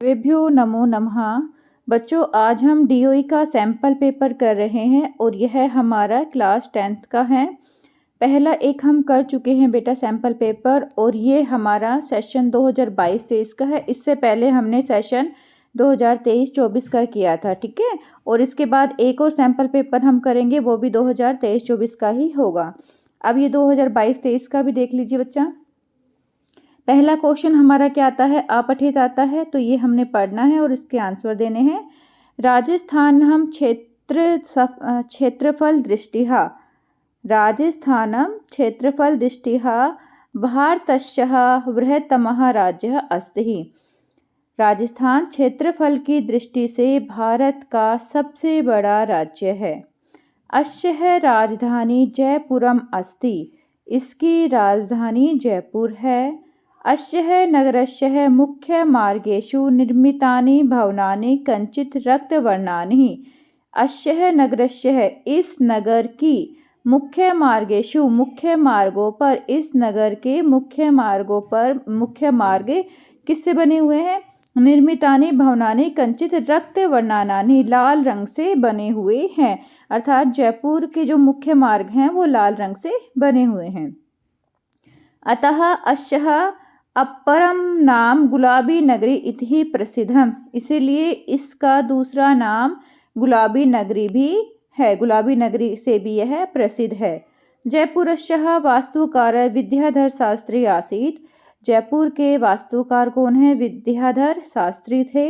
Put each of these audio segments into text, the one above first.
सर्वेभ्यो नमो नमः। बच्चों, आज हम डीओई का सैंपल पेपर कर रहे हैं और यह हमारा क्लास 10th का है। पहला एक हम कर चुके हैं बेटा सैंपल पेपर, और ये हमारा सेशन 2022-23 का है। इससे पहले हमने सेशन 2023-24 का किया था, ठीक है। और इसके बाद एक और सैंपल पेपर हम करेंगे, वो भी 2023-24 का ही होगा। अब ये 2022-23 का भी देख लीजिए बच्चा। पहला क्वेश्चन हमारा क्या आता है, अपठित आता है, तो ये हमने पढ़ना है और इसके आंसर देने हैं। राजस्थानम क्षेत्रफल दृष्टिः भारतस्य बृहत्तमः राज्यः अस्ति। राजस्थान क्षेत्रफल की दृष्टि से भारत का सबसे बड़ा राज्य है। अस्य राजधानी जयपुरम अस्ति। इसकी राजधानी जयपुर है। अस्य नगरस्य मुख्यमार्गेषु निर्मितानि भवनानि कञ्चित् रक्तवर्णानि। अस्य नगरस्य, इस नगर की, मुख्य मार्गेषु, मुख्य मार्गों पर, इस नगर के मुख्य मार्गों पर, मुख्य मार्ग किससे बने हुए हैं? निर्मितानि भवनानि कञ्चित् रक्तवर्णानि, लाल रंग से बने हुए हैं। अर्थात जयपुर के जो मुख्य मार्ग हैं वो लाल रंग से बने हुए हैं। अतः अस्य अपरम नाम गुलाबी नगरी इति प्रसिद्धम। इसीलिए इसका दूसरा नाम गुलाबी नगरी भी है, गुलाबी नगरी से भी यह प्रसिद्ध है। जयपुरस्य वास्तुकार विद्याधर शास्त्री आसीत्। जयपुर के वास्तुकार कौन है? विद्याधर शास्त्री थे।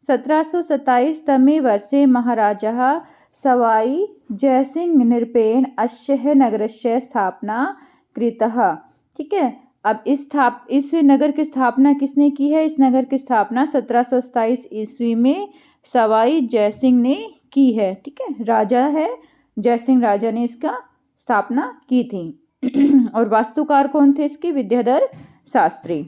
1727 वर्षे महाराजः सवाई जयसिंह नृपेण अस्य नगरस्य स्थापना कृतः। ठीक है। अब इस नगर की स्थापना किसने की है? इस नगर की स्थापना 1727 ईस्वी में सवाई जयसिंह ने की है। ठीक है, राजा है जयसिंह, राजा ने इसका स्थापना की थी। और वास्तुकार कौन थे इसके? विद्याधर शास्त्री।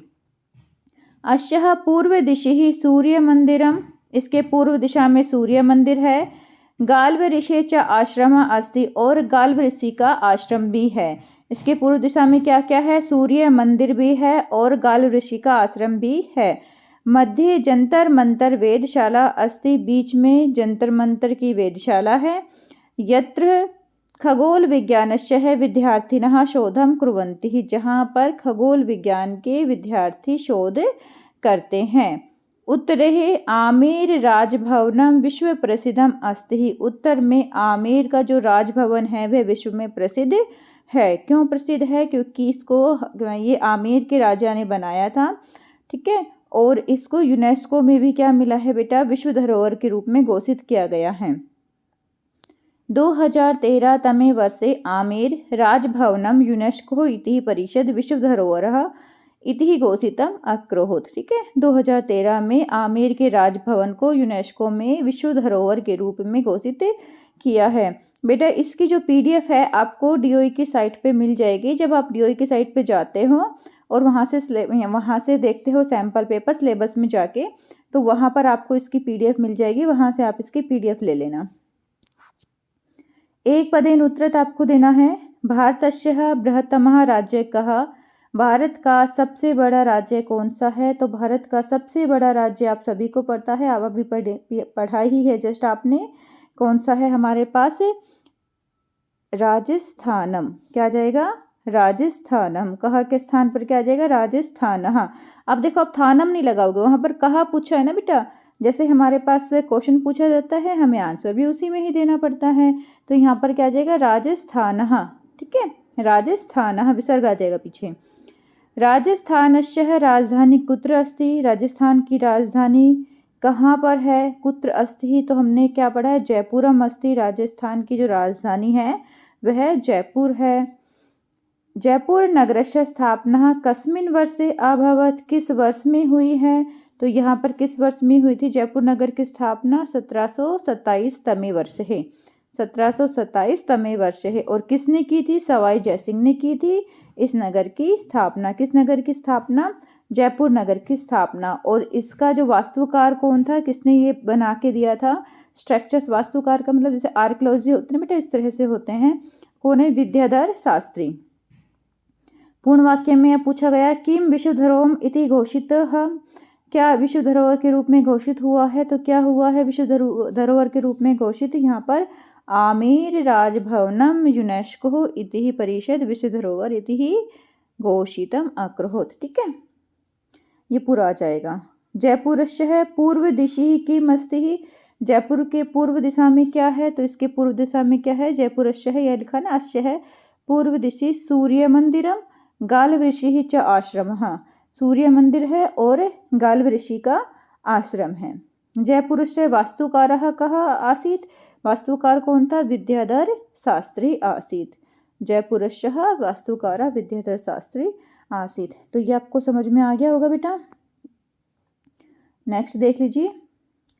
अस्य पूर्व दिशि सूर्य मंदिरम। इसके पूर्व दिशा में सूर्य मंदिर है। गाल्व ऋषि च आश्रम अस्ति। और गाल्व ऋषि का आश्रम भी है। इसके पूर्व दिशा में क्या क्या है? सूर्य मंदिर भी है और गाल्व ऋषि का आश्रम भी है। मध्य जंतर मंतर वेदशाला अस्ति। बीच में जंतर मंतर की वेदशाला है। यत्र खगोल विज्ञानस्य विद्यार्थिनः शोधं कुर्वन्ति। जहाँ पर खगोल विज्ञान के विद्यार्थी शोध करते हैं। उत्तरे आमेर राजभवनम विश्व प्रसिद्धम अस्ति। उत्तर में आमेर का जो राजभवन है वह विश्व में प्रसिद्ध है। क्यों प्रसिद्ध है? क्योंकि इसको ये आमेर के राजा ने बनाया था। ठीक है। और इसको यूनेस्को में भी क्या मिला है बेटा? विश्व धरोहर के रूप में घोषित किया गया है। 2013 तमे वर्षे आमेर राजभवनम यूनेस्को इति परिषद विश्व धरोहरः इति घोषितम अकरोत्। ठीक है, 2013 में आमेर के राजभवन को यूनेस्को में विश्व धरोहर के रूप में घोषित किया है। बेटा इसकी जो पीडीएफ है आपको डीओई की साइट पे मिल जाएगी। जब आप डीओई की साइट पे जाते हो और वहाँ से देखते हो सैंपल पेपर सिलेबस में जाके, तो वहाँ पर आपको इसकी पीडीएफ मिल जाएगी। वहाँ से आप इसकी पीडीएफ ले लेना। एक पदेन उत्तरत आपको देना है। भारतस्य बृहत्तमः राज्य कहा। भारत का सबसे बड़ा राज्य कौन सा है? तो भारत का सबसे बड़ा राज्य आप सभी को पता है, आप अभी पढ़ा ही है जस्ट आपने। कौन सा है हमारे पास? राजस्थानम। क्या जाएगा? राजस्थानम। कहा के स्थान पर क्या जाएगा? राजस्थान। हाँ, अब देखो आप थानम नहीं लगाओगे, वहां पर कहा पूछा है ना बेटा। जैसे हमारे पास क्वेश्चन पूछा जाता है, हमें आंसर भी उसी में ही देना पड़ता है। तो यहाँ पर क्या जाएगा? राजस्थान। ठीक है, राजस्थान, विसर्ग आ जाएगा पीछे। राजस्थानस्य राजधानी कुत्र अस्ति। राजस्थान की राजधानी कहाँ पर है? कुत्र अस्ति। तो हमने क्या पढ़ा है? जयपुरम अस्ति। राजस्थान की जो राजधानी है वह जयपुर है। जयपुर नगरस्य स्थापना कस्मिन् वर्षे अभवत्। किस वर्ष में हुई है? तो यहाँ पर किस वर्ष में हुई थी जयपुर नगर की स्थापना? 1727 तमे वर्ष है। 1727 तमे वर्ष है। और किसने की थी? सवाई जयसिंह ने की थी इस नगर की स्थापना। किस नगर की स्थापना? जयपुर नगर की स्थापना। और इसका जो वास्तुकार कौन था? किसने ये बना के दिया था? स्ट्रक्चर्स, वास्तुकार का मतलब जैसे आर्कियोलॉजी होते हैं बेटा, इस तरह से होते हैं। कौन है? विद्याधर शास्त्री। पूर्ण वाक्य में पूछा गया किम विश्व धरोहर इति घोषितः। क्या विश्व धरोहर के रूप में घोषित हुआ है? तो क्या हुआ है विश्व धरोहर के रूप में घोषित? यहाँ पर आमेर राजभवनम यूनेस्को इति परिषद विश्व धरोहर इति घोषितम अकरोत्। ठीक है, ये पूरा आ जाएगा। जयपुरस्य है पूर्व दिशि किम अस्ति? जयपुर के पूर्व दिशा में क्या है? तो इसके पूर्व दिशा में क्या है? जयपुरस्य है, यह लिखा ना, अस्य है पूर्व दिशि सूर्य मंदिरम गाल्व ऋषि च आश्रम। सूर्य मंदिर है और गाल्व ऋषि का आश्रम है। जयपुरस्य वास्तुकारः कः आसीत्? वास्तुकार कौन था? विद्याधर शास्त्री आसीत्। जयपुरस्य वास्तुकारः विद्याधर शास्त्री आसीत्। तो ये आपको समझ में आ गया होगा बेटा। नेक्स्ट देख लीजिए।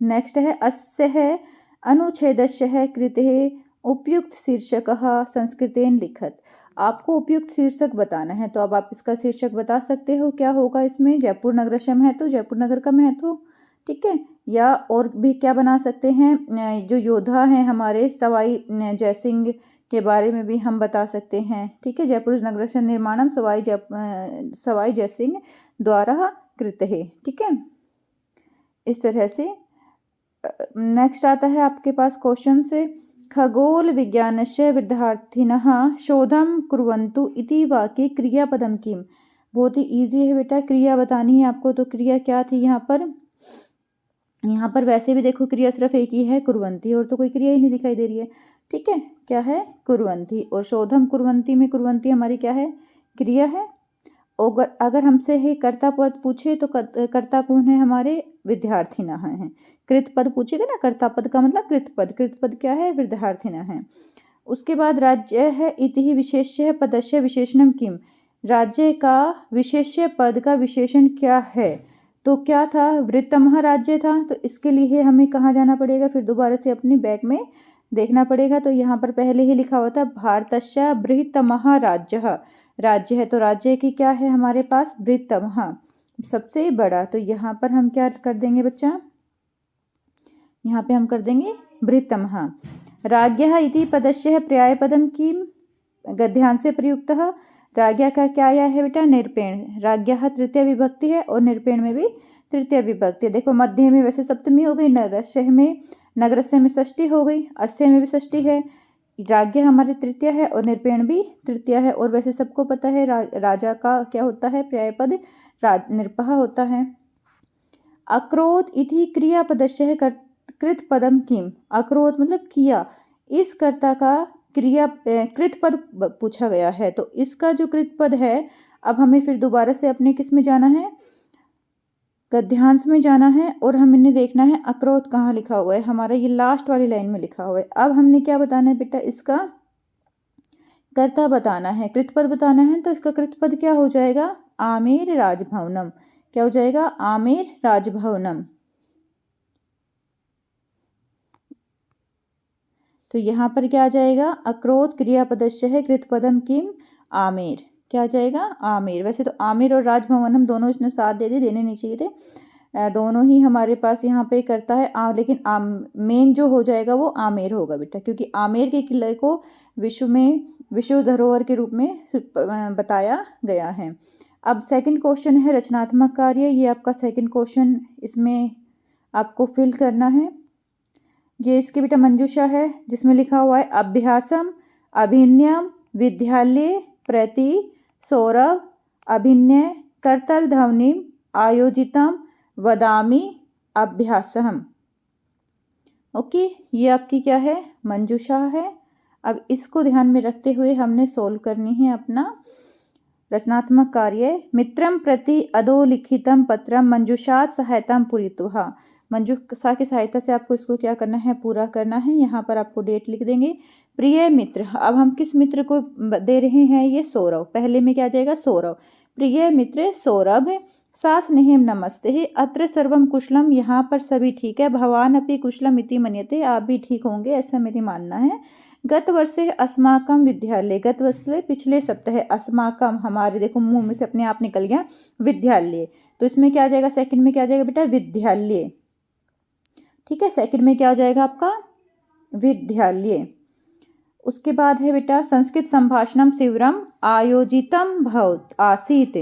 नेक्स्ट है अस्य है अनुच्छेदस्य है कृते उपयुक्त शीर्षकः संस्कृतेन लिखत। आपको उपयुक्त शीर्षक बताना है, तो अब आप इसका शीर्षक बता सकते हो क्या होगा इसमें। जयपुर नगरस्य महत्व, जयपुर नगर का महत्व, ठीक है। या और भी क्या बना सकते हैं, जो योद्धा हैं हमारे सवाई जयसिंह के बारे में भी हम बता सकते हैं। ठीक है, जयपुर नगरस्य निर्माणम सवाई जयसिंह द्वारा कृत है। ठीक है, इस तरह से। नेक्स्ट आता है आपके पास क्वेश्चन से खगोल विज्ञानस्य विद्यार्थिनः शोधं कुर्वन्तु इति वाक्ये क्रियापदम किम। बहुत ही इजी है बेटा, क्रिया बतानी है आपको। तो क्रिया क्या थी यहाँ पर वैसे भी देखो क्रिया सिर्फ एक ही है, कुर्वन्ति, और तो कोई क्रिया ही नहीं दिखाई दे रही है। ठीक है, क्या है? कुर्वन्ति। और शोधम कुर्वन्ति में कुर्वन्ति हमारी क्या है? क्रिया है। और अगर हमसे ही कर्ता पद पूछे तो कर्ता कौन है? हमारे विद्यार्थिना हैं। कृत पद पूछेगा ना, कर्ता पद का मतलब कृत पद। कृत पद क्या है? विद्यार्थिना है। उसके बाद राज्य है इति विशेष्य पदस्य विशेषणम किम। राज्य का विशेष्य पद का विशेषण क्या है? तो क्या था? वृत्तमः राज्य था। तो इसके लिए हमें कहाँ जाना पड़ेगा? फिर दोबारा से अपनी बैग में देखना पड़ेगा। तो यहाँ पर पहले ही लिखा हुआ था भारतस्य बृहत्तमः राज्यः। राज्य है तो राज्य की क्या है हमारे पास? बृहत्तमः, सबसे बड़ा। तो यहाँ पर हम क्या कर देंगे बच्चा? यहाँ पे हम कर देंगे बृहत्तमः। राज्ञः इति पदस्य पर्यायपदम किम गद्यांश से प्रयुक्तः। राज्ञा का क्या आया है बेटा? निरपेण। राज्ञः तृतीय विभक्ति है और निरपेण में भी तृतीय विभक्ति है। देखो मध्य में वैसे सप्तमी हो गई, नगरस्य में षष्ठी हो गई, अस्य में भी षष्ठी है। राज्ञ हमारी तृतीय है और निरपेण भी तृतीय है। और वैसे सबको पता है राजा का क्या होता है? पर्यायपद निरपः होता है। अक्रोध इति क्रियापदस्य कृत पदम किम। अक्रोध मतलब किया। इस कर्ता का क्रिया कृत पद पूछा गया है। तो इसका जो कृत पद है, अब हमें फिर दोबारा से अपने किस में जाना है? गद्यांश में जाना है। और हमें देखना है अक्रोध कहाँ लिखा हुआ है हमारा, ये लास्ट वाली लाइन में लिखा हुआ है। अब हमने क्या बताना है बेटा? इसका कर्ता बताना है, कृतपद बताना है। तो इसका कृतपद क्या हो जाएगा? आमेर राजभवनम। क्या हो जाएगा? आमेर राजभवनम। तो यहाँ पर क्या आ जाएगा? अक्रोध क्रियापदस्य है कृतपदम किम आमेर। क्या आ जाएगा? आमेर। वैसे तो आमेर और राजभवन हम दोनों इसने साथ देने नहीं चाहिए थे, दोनों ही हमारे पास यहाँ पे करता है लेकिन मेन जो हो जाएगा वो आमेर होगा बेटा, क्योंकि आमेर के किले को विश्व धरोहर के रूप में बताया गया है। अब सेकंड क्वेश्चन है रचनात्मक कार्य। ये आपका सेकंड क्वेश्चन, इसमें आपको फिल करना है। ये इसके बेटा मंजूषा है जिसमें लिखा हुआ है अभ्यासम अभिनयम विद्यालय प्रति सौरभ अभिनय करतल ध्वनिम आयोजितम वदामि अभ्यासम। ओके, ये आपकी क्या है? मंजूषा है। अब इसको ध्यान में रखते हुए हमने सोल्व करनी है अपना रचनात्मक कार्य। मित्रम प्रति अधोलिखितम पत्रम मंजूषात सहायताम पूरितुहा। मंजूषा की सहायता से आपको इसको क्या करना है? पूरा करना है। यहाँ पर आपको डेट लिख देंगे। प्रिय मित्र, अब हम किस मित्र को दे रहे हैं? ये सौरभ। पहले में क्या आ जाएगा? सौरभ। प्रिय मित्र सौरभ, सा स्नेहम नमस्ते, अत्र सर्वम कुशलम, यहाँ पर सभी ठीक है। भवान अपि कुशलम इति मन्यते, आप भी ठीक होंगे ऐसा मेरी मानना है। गत वर्षे अस्माकम विद्यालय, गत वर्ष पिछले सप्ताह, अस्माकम हमारे, देखो मुंह में से अपने आप निकल गया, विद्यालय। तो इसमें क्या आ जाएगा? सेकंड में क्या आ जाएगा बेटा? विद्यालय। ठीक है, सेकंड में क्या हो जाएगा आपका? विद्यालय। उसके बाद है बेटा संस्कृत संभाषणम शिविरम आयोजितम भवत आसीत।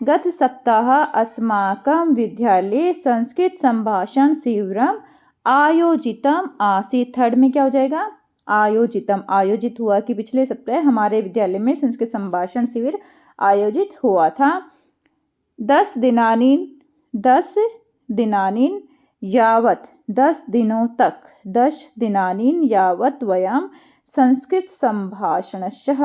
गत सप्ताह अस्माकं विद्यालये संस्कृत संभाषण शिविरम आयोजितम आसीत्। थर्ड में क्या हो जाएगा? आयोजितम। आयोजित हुआ कि पिछले सप्ताह हमारे विद्यालय में संस्कृत संभाषण शिविर आयोजित हुआ था। 10 दिनानीन यावत, 10 दिनों तक, 10 दिनानीन यावत वयम संस्कृत संभाषणस्य।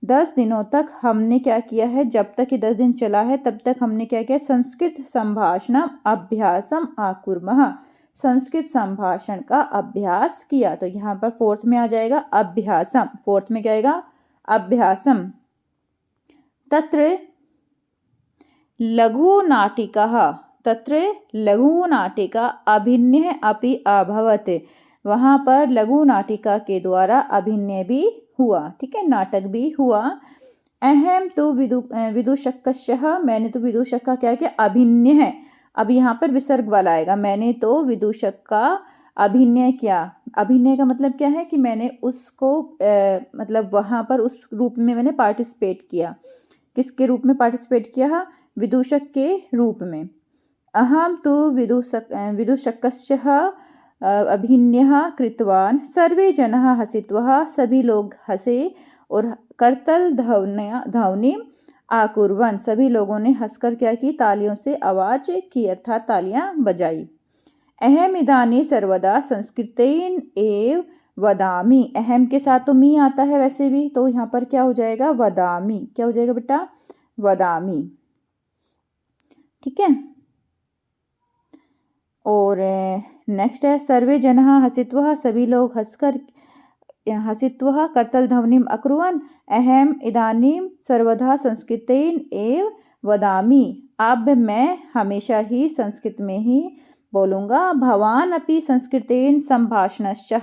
10 दिनों तक हमने क्या किया है? जब तक ये 10 दिन चला है तब तक हमने क्या किया? संस्कृत संभाषणम अभ्यासम आकुर्मः। संस्कृत संभाषण का अभ्यास किया। तो यहाँ पर फोर्थ में आ जाएगा अभ्यासम। फोर्थ में क्या आएगा? अभ्यासम। तत्र लघु नाटिका अभिनय अपि अभवत्। वहाँ पर लघु नाटिका के द्वारा अभिनय भी हुआ, ठीक है, नाटक भी हुआ। अहम तो विदूषकस्य, मैंने तो विदूषक का क्या किया? अभिनय है। अब यहाँ पर विसर्ग वाला आएगा। मैंने तो विदूषक का अभिनय किया। अभिनय का मतलब क्या है? कि मैंने उसको मतलब वहाँ पर उस रूप में मैंने पार्टिसिपेट किया। किसके रूप में पार्टिसिपेट किया? विदूषक के रूप में। अहम तो विदूषकस्य अभिनयः कृतवान्। सर्वे जनाः हसित्वा, सभी लोग हंसे। और करतल ध्वनिम् आकुर्वन्, सभी लोगों ने हंसकर क्या की? तालियों से आवाज की, अर्थात तालियां बजाई। अहम इदानीं सर्वदा संस्कृतेन एव वदामि। अहम के साथ तो मी आता है वैसे भी, तो यहाँ पर क्या हो जाएगा? वदामि। क्या हो जाएगा बेटा? वदामि, ठीक है। और नेक्स्ट है सर्वे जनाः हसित्वा, सभी लोग हंसकर, हसित्वा करतल ध्वनिम् अकुर्वन्। अहम इदानीं सर्वदा संस्कृतेन एव वदामि। अब मैं हमेशा ही संस्कृत में ही बोलूँगा। भवान् अपि संस्कृतेन संभाषणस्य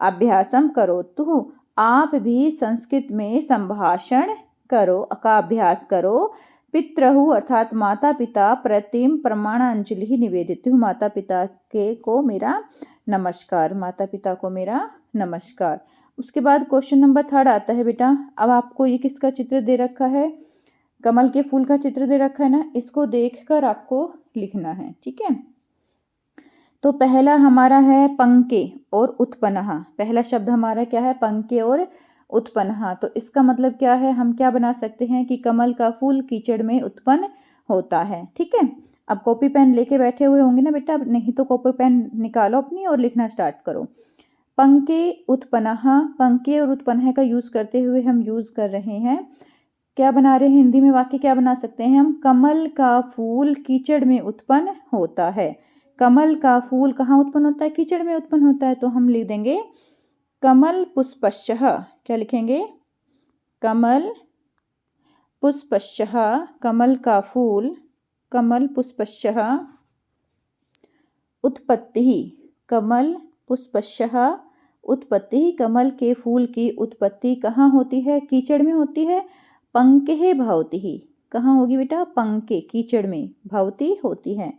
अभ्यासं करोतु। आप भी संस्कृत में संभाषण का अभ्यास करो। पितरहु अर्थात माता पिता प्रतिम प्रमाणांजलि निवेदितु। माता पिता को मेरा नमस्कार। माता पिता को मेरा नमस्कार। उसके बाद क्वेश्चन नंबर 3 आता है बेटा। अब आपको ये किसका चित्र दे रखा है? कमल के फूल का चित्र दे रखा है ना, इसको देखकर आपको लिखना है, ठीक है। तो पहला हमारा है पंके और उत्पन्नः। पहला शब्द हमारा क्या है? पंके और उत्पन्नः। तो इसका मतलब क्या है? हम क्या बना सकते हैं कि कमल का फूल कीचड़ में उत्पन्न होता है, ठीक है। अब कॉपी पेन लेके बैठे हुए होंगे ना बेटा, नहीं तो कॉपी पेन निकालो अपनी और लिखना स्टार्ट करो। पंके उत्पन्नः, पंके और उत्पन्नः का यूज करते हुए हम यूज कर रहे हैं, क्या बना रहे हैं? हिंदी में वाक्य क्या बना सकते हैं हम? कमल का फूल कीचड़ में उत्पन्न होता है। कमल का फूल कहाँ उत्पन्न होता है? कीचड़ में उत्पन्न होता है। तो हम लिख देंगे कमल पुष्पस्य। क्या लिखेंगे? कमल पुष्पस्य, कमल का फूल, कमल पुष्पस्य उत्पत्ति, कमल पुष्पस्य उत्पत्ति, कमल के फूल की उत्पत्ति कहाँ होती है? कीचड़ में होती है। पंके भवति, कहाँ होगी बेटा? पंके, कीचड़ में, भवति होती है।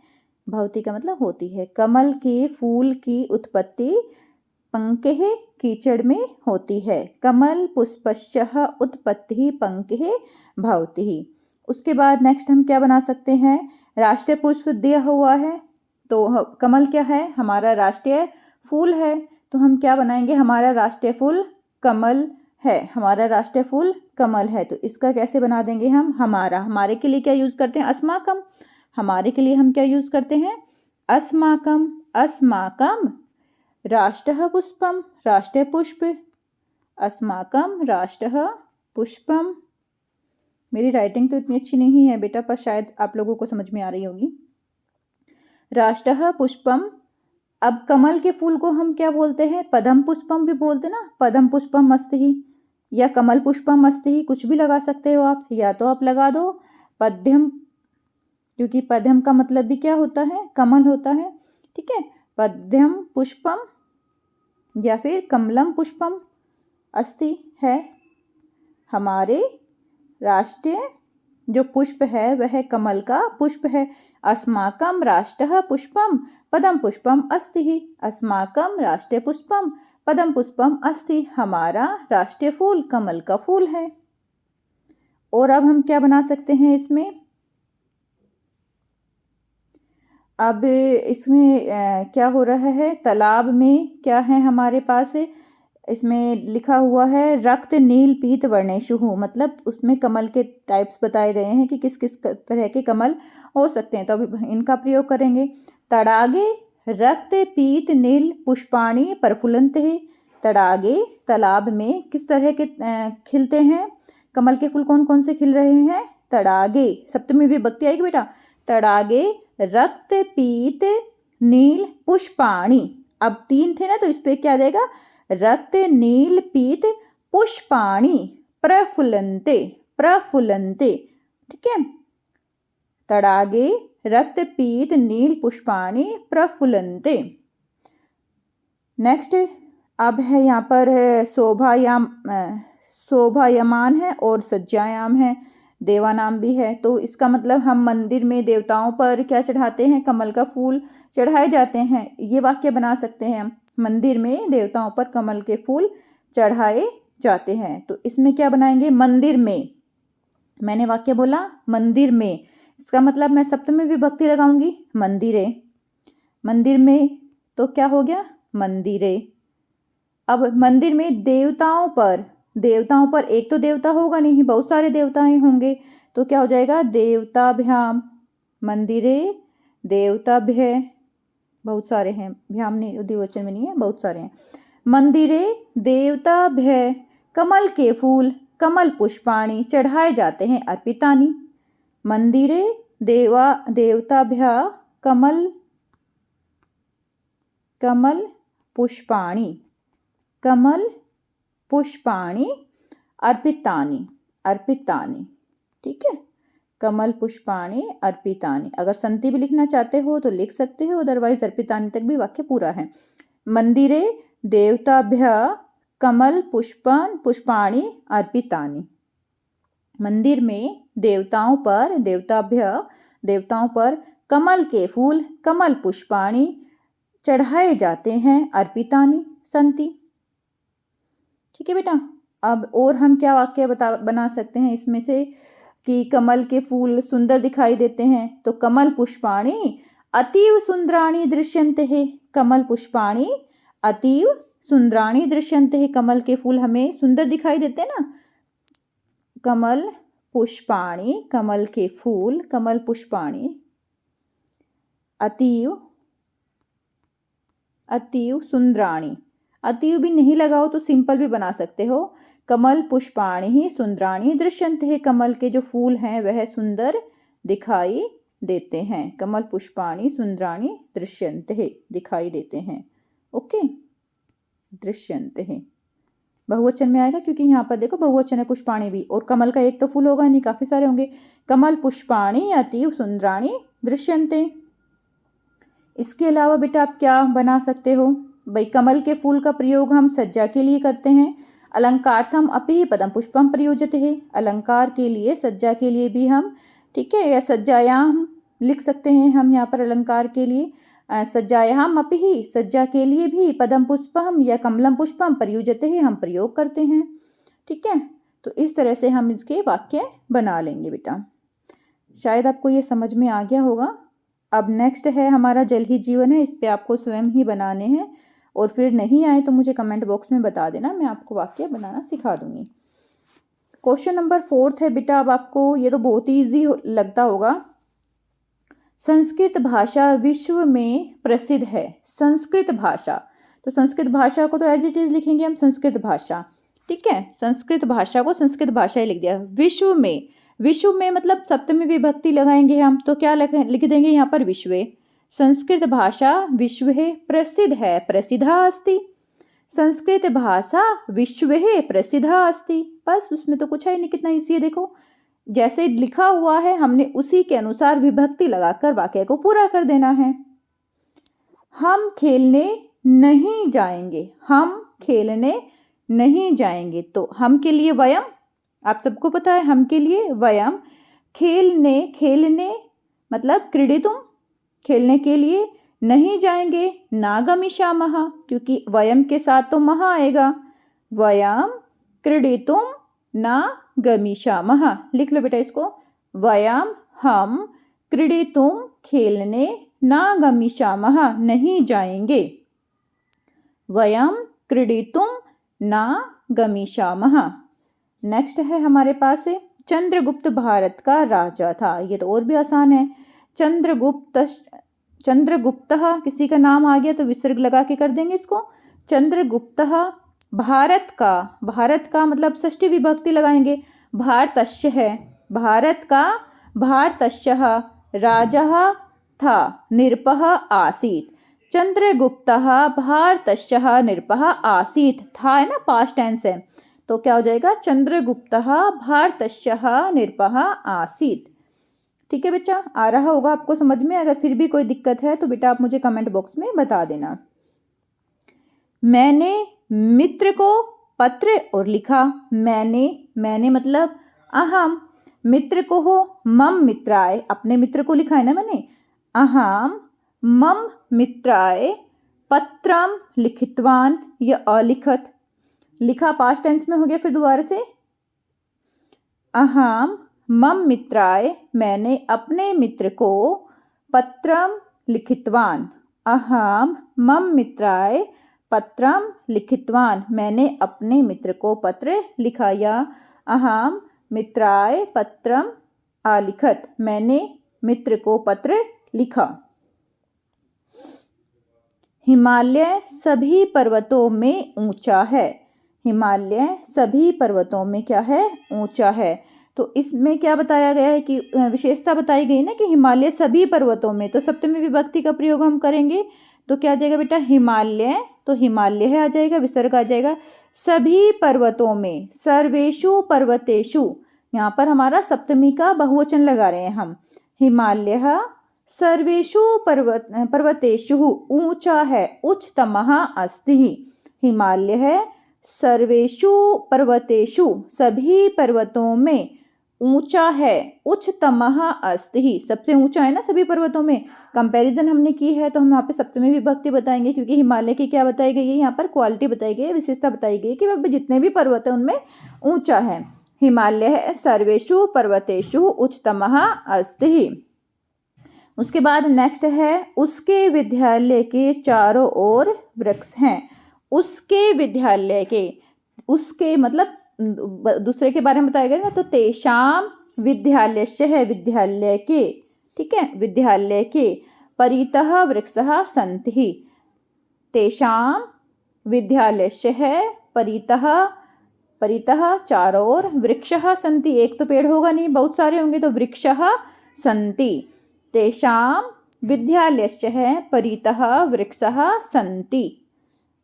भवति का मतलब होती है। कमल के फूल की उत्पत्ति पंके कीचड़ में होती है। कमल पुष्पस्य उत्पत्ति पंके भवति। उसके बाद नेक्स्ट हम क्या बना सकते हैं? राष्ट्रीय पुष्प दिया हुआ है, तो कमल क्या है? हमारा राष्ट्रीय फूल है। तो हम क्या बनाएंगे? हमारा राष्ट्रीय फूल कमल है। हमारा राष्ट्रीय फूल कमल है। तो इसका कैसे बना देंगे हम? हमारा। हमारे के लिए क्या यूज करते हैं? अस्माकम। हमारे के लिए हम क्या यूज करते हैं? अस्माकम। अस्माकम राष्ट्रः पुष्पम, राष्ट्रीय पुष्प। अस्माकम राष्ट्रः पुष्पम। मेरी राइटिंग तो इतनी अच्छी नहीं है बेटा, पर शायद आप लोगों को समझ में आ रही होगी। राष्ट्रः पुष्पम। अब कमल के फूल को हम क्या बोलते हैं? पद्म पुष्पम भी बोलते ना। पद्म पुष्पम अस्ति ही, या कमल पुष्पम अस्ति ही, कुछ भी लगा सकते हो आप। या तो आप लगा दो पद्यम, क्योंकि पद्यम का मतलब भी क्या होता है? कमल होता है, ठीक है। पद्यम पुष्पम या फिर कमलम पुष्पम अस्ति है। हमारे राष्ट्रीय जो पुष्प है वह कमल का पुष्प है। अस्माकम राष्ट्रः पुष्पम पद्म पुष्पम अस्ति ही। अस्माकम राष्ट्रीय पुष्पम पद्म पुष्पम अस्ति। हमारा राष्ट्रीय फूल कमल का फूल है। और अब हम क्या बना सकते हैं इसमें, अब इसमें क्या हो रहा है, तालाब में क्या है हमारे पास, इसमें लिखा हुआ है रक्त नील पीत वर्णेशुः, मतलब उसमें कमल के टाइप्स बताए गए हैं कि किस किस तरह के कमल हो सकते हैं। तो अभी इनका प्रयोग करेंगे। तड़ागे रक्त पीत नील पुष्पाणि प्रफुल्लन्ते। तड़ागे तालाब में किस तरह के खिलते हैं कमल के फूल, कौन कौन से खिल रहे हैं, तड़ागे, सप्तमी विभक्ति आएगी बेटा, तड़ागे रक्त पीत नील पुष्पाणि। अब 3 थे ना, तो इस पे क्या देगा, रक्त नील पीत पुष्पाणि प्रफुल्लन्ते, प्रफुल्लन्ते, ठीक है। तड़ागे रक्त पीत नील पुष्पाणि प्रफुल्लन्ते। नेक्स्ट अब है यहाँ पर शोभायमान है और सज्जायाम है, देवानाम भी है। तो इसका मतलब हम मंदिर में देवताओं पर क्या चढ़ाते हैं, कमल का फूल चढ़ाए जाते हैं। ये वाक्य बना सकते हैं हम, मंदिर में देवताओं पर कमल के फूल चढ़ाए जाते हैं। तो इसमें क्या बनाएंगे, मंदिर में, मैंने वाक्य बोला मंदिर में, इसका मतलब मैं सप्तमी विभक्ति लगाऊंगी, मंदिरे, मंदिर में, तो क्या हो गया, मंदिरे। अब मंदिर में देवताओं पर, देवताओं पर एक तो देवता होगा नहीं, बहुत सारे देवताएं होंगे, तो क्या हो जाएगा, देवताभ्याम, मंदिरे देवताभ्य, बहुत सारे हैं, भ्याम नहीं, द्विवचन में नहीं है, बहुत सारे हैं। मंदिरे देवताभ्य कमल के फूल कमल पुष्पाणि चढ़ाए जाते हैं, अर्पितानि। मंदिरे देवताभ्य कमल पुष्पाणि, कमल पुष्पाणि अर्पितानि, अर्पितानि, ठीक है, कमल पुष्पाणि अर्पितानि। अगर संति भी लिखना चाहते हो तो लिख सकते हो, अदरवाइज अर्पितानि तक भी वाक्य पूरा है। मंदिरे देवताभ्य कमल पुष्पाणि अर्पितानि। मंदिर में देवताओं पर, देवताओं पर कमल के फूल कमल पुष्पाणि चढ़ाए जाते हैं, अर्पितानि संति, ठीक है बेटा। अब और हम क्या वाक्य बना सकते हैं इसमें से कि कमल के फूल सुंदर दिखाई देते हैं, तो कमल पुष्पाणि अतीव सुंदराणि दृश्यन्ते है, कमल पुष्पाणि अतीव सुंदराणि दृश्यन्ते है, कमल के फूल हमें सुंदर दिखाई देते हैं ना, कमल पुष्पाणि, कमल के फूल कमल पुष्पाणि अतीव सुंदराणि, अतीव भी नहीं लगाओ तो सिंपल भी बना सकते हो, कमल पुष्पाणि ही सुंदराणि दृश्यन्ते है, कमल के जो फूल हैं वह सुंदर दिखाई देते हैं, कमल पुष्पाणि सुंदराणि दृश्यन्ते है, दिखाई देते हैं, ओके, दृश्यन्ते है बहुवचन में आएगा, क्योंकि यहाँ पर देखो बहुवचन है पुष्पाणि भी, और कमल का एक तो फूल होगा नहीं, काफी सारे होंगे। कमल पुष्पाणि अतीव सुंदराणि दृश्यन्ते। इसके अलावा बेटा आप क्या बना सकते हो, भाई कमल के फूल का प्रयोग हम सज्जा के लिए करते हैं, अलंकार्थम अपि पदम पुष्पम प्रयोज्यते है, अलंकार के लिए सज्जा के लिए भी हम, ठीक है, या सज्जायाम लिख सकते हैं हम यहाँ पर, अलंकार के लिए सज्जायाम अपि ही, सज्जा के लिए भी पदम पुष्पम या कमलम पुष्पम प्रयोज्यते है, हम प्रयोग करते हैं, ठीक है। तो इस तरह से हम इसके वाक्य बना लेंगे बेटा। शायद आपको ये समझ में आ गया होगा। अब नेक्स्ट है हमारा जल ही जीवन है, इस पे आपको स्वयं ही बनाने हैं, और फिर नहीं आए तो मुझे कमेंट बॉक्स में बता देना, मैं आपको वाक्य बनाना सिखा दूंगी। क्वेश्चन नंबर 4 है बेटा, अब आपको ये तो बहुत ही ईजी लगता होगा। संस्कृत भाषा विश्व में प्रसिद्ध है, संस्कृत भाषा, तो संस्कृत भाषा को तो एज इट इज लिखेंगे हम, संस्कृत भाषा, ठीक है, संस्कृत भाषा को संस्कृत भाषा ही लिख दिया। विश्व में, विश्व में मतलब सप्तमी विभक्ति लगाएंगे हम, तो क्या लिख देंगे यहाँ पर, विश्वे, संस्कृत भाषा विश्व है, प्रसिद्ध है प्रसिद्धा अस्ति, संस्कृत भाषा विश्व है प्रसिद्धा अस्ति, बस उसमें तो कुछ है नहीं, कितना इजी है, देखो जैसे लिखा हुआ है हमने उसी के अनुसार विभक्ति लगाकर वाक्य को पूरा कर देना है। हम खेलने नहीं जाएंगे, हम खेलने नहीं जाएंगे, तो हम के लिए वयम, आप सबको पता है हम के लिए वयम, खेलने मतलब क्रीडितुम, खेलने के लिए नहीं जाएंगे, ना गमिष्यामः, क्योंकि वयम के साथ तो महा आएगा, वयम क्रीडितुम ना गमिष्यामः। लिख लो बेटा इसको, वयम हम क्रीडितुम खेलने न गमिष्यामः नहीं जाएंगे। वयम क्रीडितुम न गमिष्यामः। नेक्स्ट है हमारे पास चंद्रगुप्त भारत का राजा था। ये तो और भी आसान है। चंद्रगुप्त किसी का नाम आ गया तो विसर्ग लगा के कर देंगे इसको। चंद्रगुप्त भारत का मतलब षष्ठी विभक्ति लगाएंगे। भारतस्य है, भारत का भारतस्य राजा था निरपः आसीत्। चंद्रगुप्तः भारतस्य निरपः आसीत्। था है ना, पास्ट टेंस है, तो क्या हो जाएगा, चंद्रगुप्तः भारतस्य निरपः आसीत्। ठीक है बच्चा, आ रहा होगा आपको समझ में। अगर फिर भी कोई दिक्कत है तो बेटा आप मुझे कमेंट बॉक्स में बता देना। मैंने मित्र को पत्र और लिखा। मैंने मतलब अहम, मित्र को हो मम मित्राय, अपने मित्र को लिखा है ना मैंने। अहम मम मित्राय पत्रम लिखितवान, या अलिखत, लिखा पास्ट टेंस में हो गया। फिर दोबारा से, अहम मम मित्राय, मैंने अपने मित्र को पत्रम लिखितवान। अहम मम मित्राय पत्रम लिखितवान, मैंने अपने मित्र को पत्र लिखा। या अहम मित्राय पत्रम आलिखत, मैंने मित्र को पत्र लिखा। हिमालय सभी पर्वतों में ऊंचा है। हिमालय सभी पर्वतों में क्या है, ऊंचा है। तो इसमें क्या बताया गया है कि विशेषता बताई गई ना कि हिमालय सभी पर्वतों में, तो सप्तमी विभक्ति का प्रयोग हम करेंगे तो क्या आ जाएगा बेटा, हिमालय, तो हिमालय है आ जाएगा, विसर्ग आ जाएगा। सभी पर्वतों में, सर्वेषु पर्वतेषु, यहाँ पर सप्तमी का बहुवचन लगा रहे हैं हम। हिमालय सर्वेषु पर्वतेषु ऊंचा है, उच्चतमः अस्ति। हिमालय सर्वेषु पर्वतेषु, सभी पर्वतों में ऊंचा है, उच्चतमः अस्ति, सबसे ऊंचा है ना सभी पर्वतों में। कंपैरिजन हमने की है तो हम यहाँ पे सप्तमी विभक्ति बताएंगे, क्योंकि हिमालय की क्या बताई गई है, यहाँ पर क्वालिटी बताई गई है, विशेषता बताई गई है कि वह जितने भी पर्वत है उनमें ऊंचा है। हिमालय सर्वेषु पर्वतेषु उच्चतमः अस्ति। उसके बाद नेक्स्ट है, उसके विद्यालय के चारों ओर वृक्ष हैं। उसके विद्यालय के, उसके मतलब दूसरे के बारे में बताया गया ना, तो तेषाम विद्यालयस्य है, विद्यालय के, ठीक है, विद्यालय के परितः वृक्षः सन्ति। तेषाम विद्यालयस्य है परितः चारों ओर वृक्षः सन्ति, एक तो पेड़ होगा नहीं, बहुत सारे होंगे, तो वृक्षः सन्ति। तेषाम विद्यालयस्य है परितः वृक्षः सन्ति।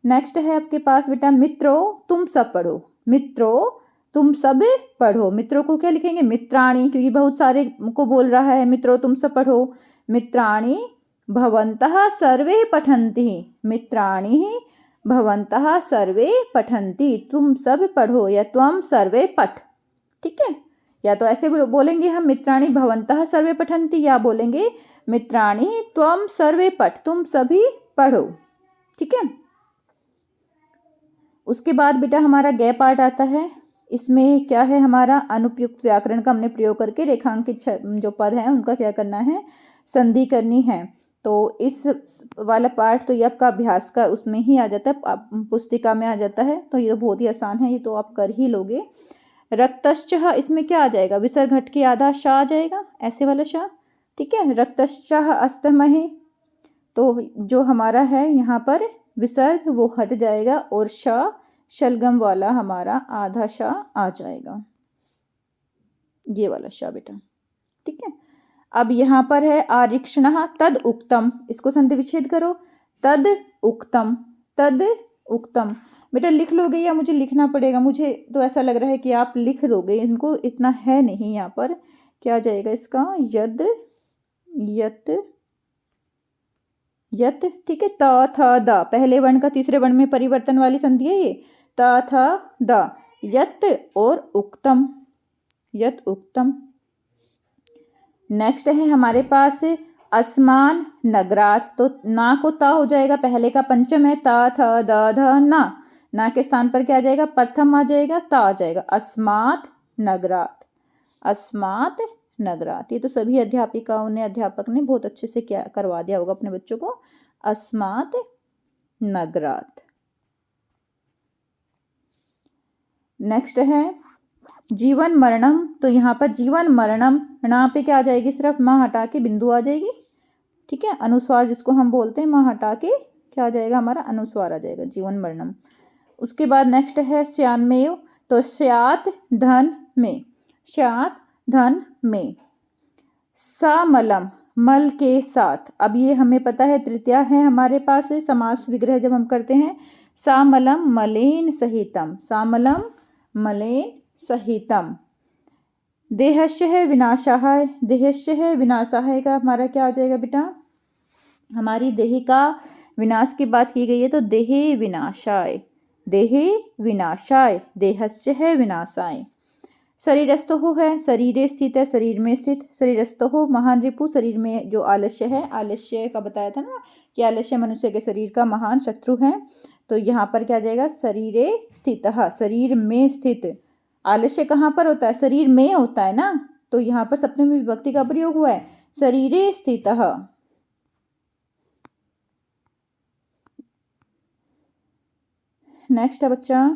नेक्स्ट है आपके पास बेटा, मित्रों तुम सब पढ़ो। मित्रों तुम सब पढ़ो, मित्रों को क्या लिखेंगे, मित्राणि, क्योंकि बहुत सारे को बोल रहा है, मित्रों तुम सब पढ़ो। मित्राणि भवन्तः सर्वे पठन्ति। मित्राणि भवन्तः सर्वे पठन्ति, तुम सब पढ़ो या त्वम सर्वे पठ। ठीक है, या तो ऐसे बोलेंगे हम, मित्राणि भवन्तः सर्वे पठन्ति, या बोलेंगे मित्राणि त्वम सर्वे पठ, तुम सभी पढ़ो। ठीक है, उसके बाद बेटा हमारा गै पार्ट आता है। इसमें क्या है, हमारा अनुपयुक्त व्याकरण का हमने प्रयोग करके रेखांकित जो पद हैं उनका क्या करना है, संधि करनी है। तो इस वाला पार्ट तो ये आपका अभ्यास का उसमें ही आ जाता है, पुस्तिका में आ जाता है, तो ये बहुत ही आसान है, ये तो आप कर ही लोगे। रक्तश्च, इसमें क्या आ जाएगा, विसर्ग हट के आधा श आ जाएगा, ऐसे वाला श। ठीक है, रक्तश्च अस्तमहे, तो जो हमारा है यहाँ पर विसर्ग वो हट जाएगा और श शलगम वाला हमारा आधा श आ जाएगा, ये वाला श बेटा। ठीक है, अब यहाँ पर है आरीक्षणः तद उक्तम, इसको संधि विच्छेद करो। तद उक्तम, तद उक्तम बेटा लिख लोगे या मुझे लिखना पड़ेगा? मुझे तो ऐसा लग रहा है कि आप लिख दोगे, इनको इतना है नहीं। यहाँ पर क्या आ जाएगा इसका, यद यत यत। ठीक है, त थ द, पहले वर्ण का तीसरे वर्ण में परिवर्तन वाली संधि है ये, त थ द, यत और उक्तम, यत उक्तम। नेक्स्ट है हमारे पास असमान नगरात, तो ना को ता हो जाएगा, पहले का पंचम है, ता थ द ध ना, ना के स्थान पर क्या आ जाएगा, प्रथम आ जाएगा, ता आ जाएगा। अस्मात् नगरात्, अस्मात् नगरात्। ये तो सभी अध्यापिकाओं ने, अध्यापक ने बहुत अच्छे से क्या करवा दिया होगा अपने बच्चों को, अस्मात् नगरात्। नेक्स्ट है जीवन मरणम। तो यहाँ पर जीवन मरणम, ना पे क्या आ जाएगी, सिर्फ माँ हटा के बिंदु आ जाएगी, ठीक है। अनुस्वार जिसको हम बोलते हैं, माँ हटा के क्या आ जाएगा, हमारा अनुस्वार आ जाएगा, जीवन मरणम। उसके बाद नेक्स्ट है स्यान्मेव। तो स्यात् धन में, स्यात् धन में। सामलम, मल के साथ। अब ये हमें पता है तृतीया है हमारे पास समास विग्रह जब हम करते हैं। सामलम मलेन सहितम, सामलम मलेन सहितम। देहस्य विनाशाय, देहस्य विनाशाय का हमारा क्या आ जाएगा बेटा, हमारी देह का विनाश की बात की गई है तो देहे विनाशाय, देहे विनाशाय, देहस्य विनाशाय। शरीरस्थो है, शरीरे स्थित है, शरीर में स्थित। शरीरस्थो महान रिपु, शरीर में जो आलस्य है, आलस्य का बताया था ना कि आलस्य मनुष्य के शरीर का महान शत्रु है। तो यहाँ पर क्या आ जाएगा, शरीरे स्थितः, शरीर में स्थित। आलस्य कहाँ पर होता है, शरीर में होता है ना, तो यहाँ पर सप्तमी विभक्ति का प्रयोग हुआ है, शरीरे स्थितः। नेक्स्ट है बच्चा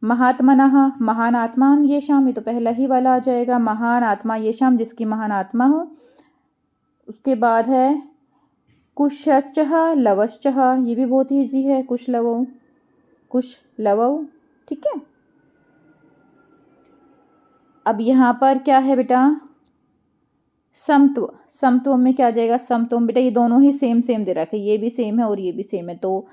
महात्मनः, महान आत्मा ये शाम, ये तो पहला ही वाला आ जाएगा, महान आत्मा ये शाम, जिसकी महान आत्मा हो। उसके बाद है कुशश्चः लवश्चः, ये भी बहुत ही ईजी है, कुश लवौ, कुश लवौ, ठीक है। अब यहाँ पर क्या है बेटा, समत्व, समत्व में क्या आ जाएगा, समत्व बेटा ये दोनों ही सेम सेम दे रखे, ये भी सेम है और ये भी सेम है, तो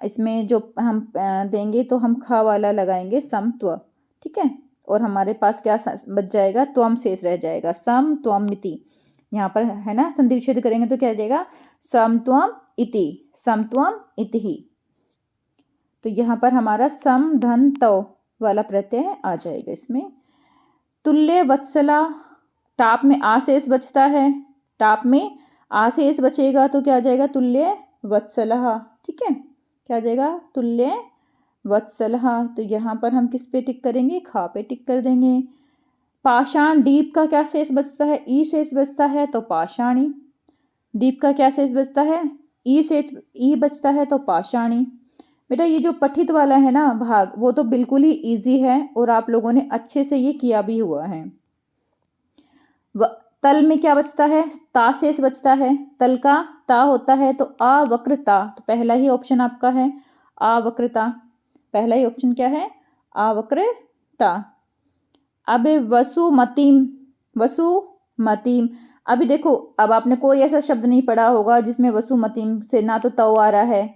इसमें जो हम देंगे तो हम ख वाला लगाएंगे, समत्व, ठीक है। और हमारे पास क्या बच जाएगा, त्वम शेष रह जाएगा, सम त्वम इति। यहाँ पर है ना संधि विच्छेद करेंगे तो क्या आ जाएगा, समत्वम इति, समत्वम इति ही। तो यहाँ पर हमारा सम धन तव वाला प्रत्यय आ जाएगा इसमें। तुल्य वत्सला, टाप में आ शेष बचता है, टाप में आ शेष बचेगा तो क्या आ जाएगा, तुल्य वत्सलः, ठीक है, क्या आ जाएगा, तुल्य वत्सलः। तो यहाँ पर हम किस पे टिक करेंगे, खा पे टिक कर देंगे। पाषाण, दीप का क्या शेष बचता है, ई शेष बचता है तो पाषाणी। दीप का क्या शेष बचता है, ई शेष, ई बचता है तो पाषाणी। बेटा ये जो पठित वाला है ना भाग, वो तो बिल्कुल ही इजी है और आप लोगों ने अच्छे से ये किया भी हुआ है। तल में क्या बचता है, ता शेष बचता है, तल का ता होता है तो अवक्रता, तो पहला ही ऑप्शन आपका है अवक्रता, पहला ही ऑप्शन क्या है, अवक्रता। अब वसुमतीम, वसुमतीम, अभी देखो अब आपने कोई ऐसा शब्द नहीं पढ़ा होगा जिसमें वसुमतीम से ना तो तव आ रहा है,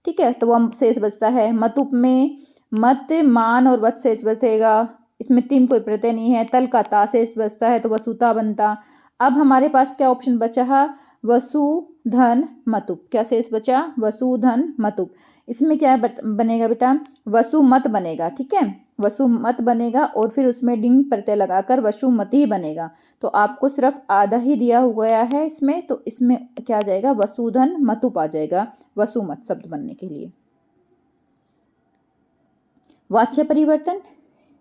ठीक है, तो वह शेष बचता है। मतुप में मत मान और वत शेष बचेगा, इसमें तीन कोई प्रत्यय नहीं है, तल का ता शेष बचता है तो वसुता बनता। अब हमारे पास क्या ऑप्शन बचा है, वसुधन मतुप, क्या शेष बचा, वसुधन मतुप। इसमें क्या बनेगा बेटा, वसुमत बनेगा, ठीक है, वसुमत बनेगा और फिर उसमें डिंग प्रत्यय लगाकर वसुमती बनेगा। तो आपको सिर्फ आधा ही दिया हुआ है इसमें, तो इसमें क्या आ जाएगा, वसुधन मतुप आ जाएगा वसुमत शब्द बनने के लिए। वाच्य परिवर्तन,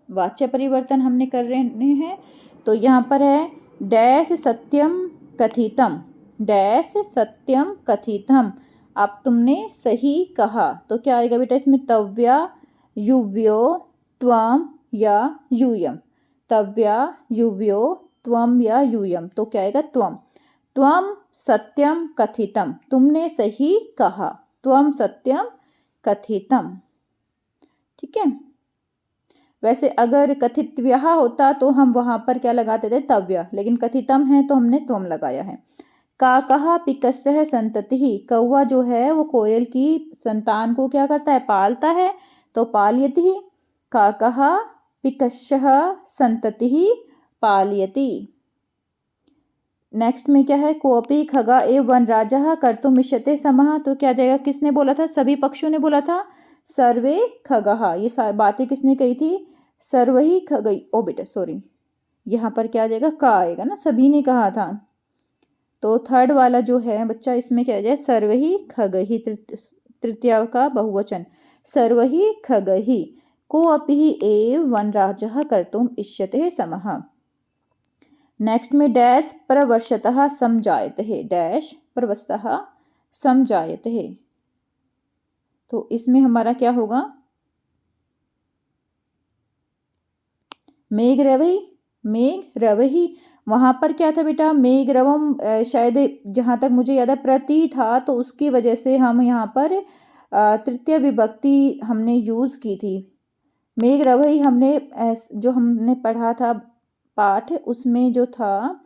वाच्य परिवर्तन हमने कर रहे हैं, तो यहाँ पर है डैश सत्यम कथितम, डैश सत्यम कथितम, आप तुमने सही कहा, तो क्या आएगा बेटा इसमें, तव्या युव्यो त्वम या यूयम, तव्या युव्यो त्वम या यूयम, तो क्या आएगा त्वम, त्वम सत्यम कथितम, तुमने सही कहा, त्वम सत्यम कथितम, ठीक है। वैसे अगर कथितव्यः होता तो हम वहां पर क्या लगाते थे, तव्य, लेकिन कथितम है तो हमने त्वम लगाया है। काकः पिकस्य संततिः, कौवा जो है वो कोयल की संतान को क्या करता है, पालता है, तो पालयति, काकः पिकस्यः संततिः पालयति। नेक्स्ट में क्या है, कोपी खगा एव वनराजः कर्तुम् इष्यते समः, तो क्या जाएगा, किसने बोला था, सभी पक्षियों ने बोला था, सर्वे खगः, ये सारी बातें किसने कही थी, सर्वहि खगई, ओ बेटा सॉरी, यहाँ पर क्या आ जाएगा, का आएगा ना, सभी ने कहा था, तो थर्ड वाला जो है बच्चा इसमें क्या आ जाए, सर्वहि खगहि, तृतीया का बहुवचन, सर्वहि खगहि, कोऽपि एव वनराजः कर्तुम् इष्यते समः। नेक्स्ट में डैश प्रवर्षतः समजायते, डैश प्रवर्षतः समजायते, तो इसमें हमारा क्या होगा, मेघरवि, मेघरवहि। वहां पर क्या था बेटा, मेघरवम, शायद जहां तक मुझे याद है प्रति था, तो उसकी वजह से हम यहाँ पर तृतीय विभक्ति हमने यूज की थी। मेघरवहि हमने जो हमने पढ़ा था पाठ, उसमें जो था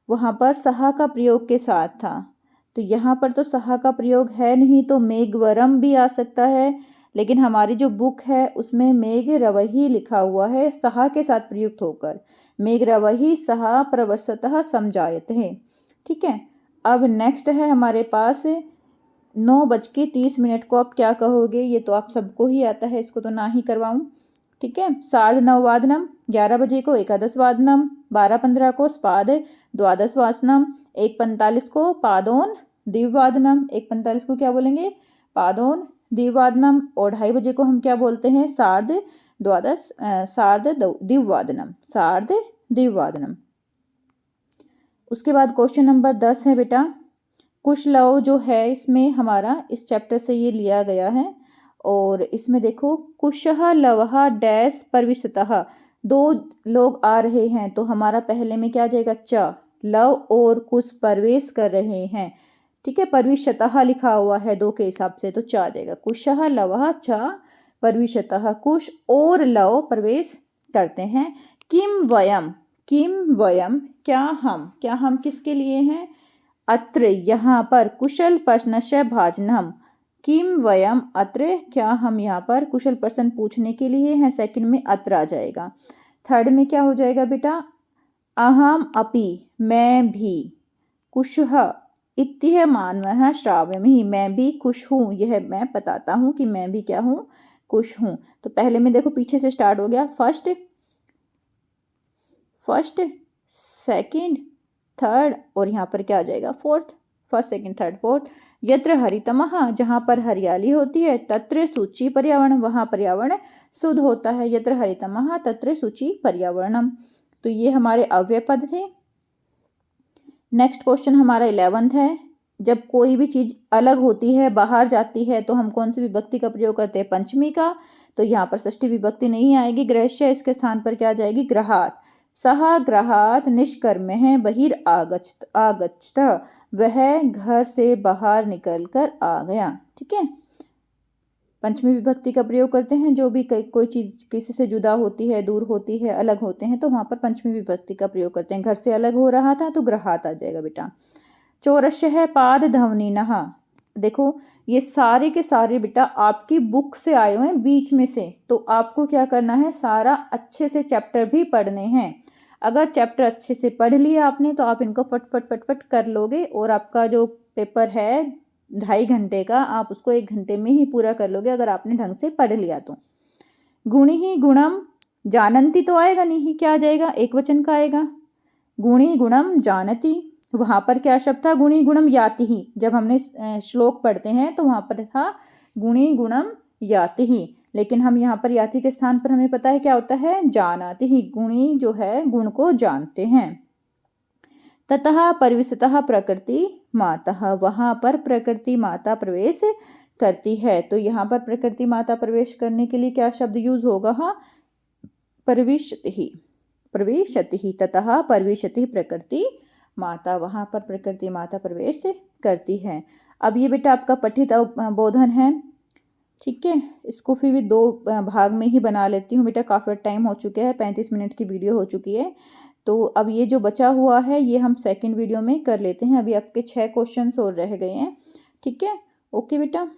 वहां पर सहा का प्रयोग के साथ था, तो यहाँ पर तो सहा का प्रयोग है नहीं, तो मेघवरम भी आ सकता है, लेकिन हमारी जो बुक है उसमें मेघरवहि लिखा हुआ है सहा के साथ प्रयुक्त होकर, मेघरवहि सहा प्रवर्षतः समजायते। ठीक है, अब नेक्स्ट है हमारे पास 9:30 को आप क्या कहोगे, ये तो आप सबको ही आता है, इसको तो ना ही करवाऊं। ठीक है, 9:30 11 बजे को एकादश वादनम, 12:15 को स्पाद द्वादश वासनम, 1:45 को पादोन द्विवादनम, 1:45 को क्या बोलेंगे, पादोन द्विवादनम, और 2:30 बजे को हम क्या बोलते हैं, सार्ध द्विवादनम, सार्ध द्विवादनम। उसके बाद क्वेश्चन नंबर 10 है बेटा, कुशलव जो है इसमें हमारा इस चैप्टर से ये लिया गया है, और इसमें देखो कुशः लवः डैश प्रविशतः, 2 लोग आ रहे हैं, तो हमारा पहले में क्या आ जाएगा, च, लव और कुश प्रवेश कर रहे हैं। ठीक है, प्रविशतः लिखा हुआ है 2 के हिसाब से, तो च आ जाएगा, कुशः लवः च प्रविशतः, कुश और लव प्रवेश करते हैं। किम वयम, किम वयम क्या हम किसके लिए हैं, अत्र यहाँ पर कुशल प्रश्नस्य भाजनम, किम वयम अत्र क्या हम यहाँ पर कुशल प्रश्न पूछने के लिए हैं, सेकंड में अत्र आ जाएगा। थर्ड में क्या हो जाएगा बेटा, अहम अपि मैं भी, कुशः इत्यह मानवः श्राव्यमि, मैं भी खुश हूँ, यह मैं बताता हूँ कि मैं भी क्या हूँ, खुश हूँ। तो पहले में देखो पीछे से स्टार्ट हो गया, फर्स्ट सेकंड थर्ड, और यहाँ पर क्या आ जाएगा, fourth, first second third fourth. यत्र हरितमः, जहाँ पर हरियाली होती है, तत्र शुचि पर्यावरण, वहाँ पर्यावरण शुद्ध होता है, यत्र हरितमः तत्र शुचि पर्यावरणम। तो ये हमारे अव्यय पद थे। नेक्स्ट क्वेश्चन हमारा 11th है, जब कोई भी चीज अलग होती है, बाहर जाती है, तो हम कौन सी विभक्ति का प्रयोग करते हैं, पंचमी का, तो यहाँ पर षष्ठी विभक्ति नहीं आएगी, ग्रहस्य इसके स्थान पर क्या आ जाएगी, ग्रहात्, सह ग्रहात् निष्कर्मः बहिरागच्छत, वह घर से बाहर निकल कर आ गया। ठीक है, पंचमी विभक्ति का प्रयोग करते हैं, जो भी कोई चीज किसी से जुदा होती है, दूर होती है, अलग होते हैं, तो वहां पर पंचमी विभक्ति का प्रयोग करते हैं। घर से अलग हो रहा था तो ग्रहात् आ जाएगा बेटा। चौरस्य है पाद धवनिनः, देखो ये सारे के सारे बेटा आपकी बुक से आए हुए हैं बीच में से, तो आपको क्या करना है, सारा अच्छे से चैप्टर भी पढ़ने हैं। अगर चैप्टर अच्छे से पढ़ लिया आपने, तो आप इनको फट कर लोगे, और आपका जो पेपर है 2.5 घंटे का, आप उसको 1 घंटे में ही पूरा कर लोगे, अगर आपने ढंग से पढ़ लिया तो। गुणि गुणम जानन्ति तो आएगा नहीं, क्या आ जाएगा, एक वचन का आएगा, गुणि गुणम जानति, वहां पर क्या शब्द था, गुणी गुणम याति ही, जब हमने श्लोक पढ़ते हैं तो वहां पर था गुणी गुणम याति ही, लेकिन हम यहाँ पर याति के स्थान पर हमें पता है क्या होता है, जानाति ही, गुणी जो है गुण को जानते हैं। ततः परिविशतः प्रकृति माता, वहां पर प्रकृति माता प्रवेश करती है, तो यहाँ पर प्रकृति माता प्रवेश करने के लिए क्या शब्द यूज होगा, प्रविशति ही, ततः प्रविशति प्रकृति माता, वहां पर प्रकृति माता प्रवेश करती है। अब ये बेटा आपका पठित बोधन है। ठीक है, इसको फिर भी 2 भाग में ही बना लेती हूँ बेटा, काफ़ी टाइम हो चुका है, 35 मिनट की वीडियो हो चुकी है, तो अब ये जो बचा हुआ है ये हम सेकंड वीडियो में कर लेते हैं। अभी आपके 6 क्वेश्चंस और रह गए हैं। ठीक है, ओके बेटा।